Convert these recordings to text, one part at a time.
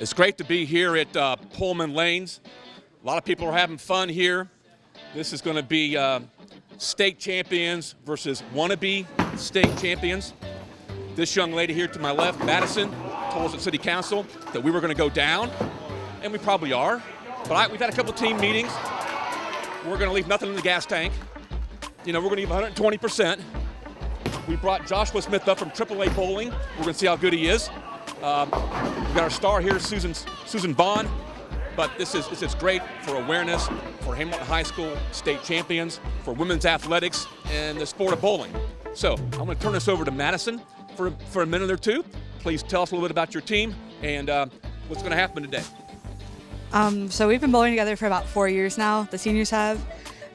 It's great to be here at Pullman Lanes. A lot of people are having fun here. This is going to be state champions versus wannabe state champions. This young lady here to my left, Madison, told us at City Council that we were going to go down, and we probably are. But we've had a couple team meetings. We're going to leave nothing in the gas tank. You know, we're going to give 120%. We brought Joshua Smith up from AAA bowling. We're going to see how good he is. We've got our star here, Susan Vaughn. But this is great for awareness, for Hamilton High School state champions, for women's athletics, and the sport of bowling. So I'm going to turn this over to Madison for a minute or two. Please tell us a little bit about your team and what's going to happen today. So we've been bowling together for about 4 years now, the seniors have.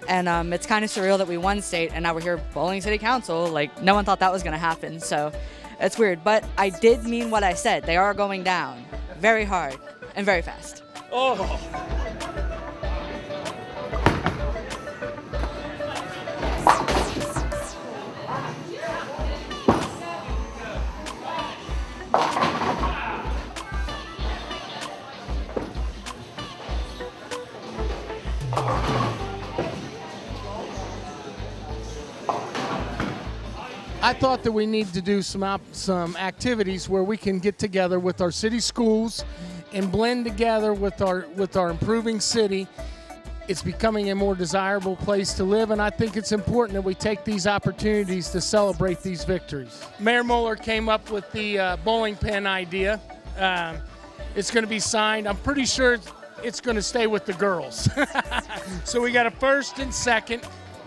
And it's kind of surreal that we won state and now we're here bowling City Council. Like, no one thought that was going to happen. So it's weird. But I did mean what I said. They are going down very hard and very fast. Oh. I thought that we need to do some activities where we can get together with our city schools and blend together with our improving city. It's becoming a more desirable place to live, and I think it's important that we take these opportunities to celebrate these victories. Mayor Mueller came up with the bowling pin idea. It's going to be signed. I'm pretty sure it's going to stay with the girls. So we got a first and second.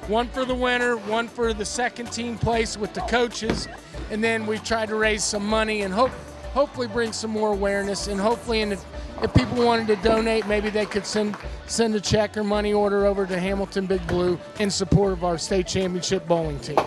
One for the winner, one for the second team place with the coaches, and then we tried to raise some money and hopefully bring some more awareness, and hopefully if people wanted to donate, maybe they could send a check or money order over to Hamilton Big Blue in support of our state championship bowling team.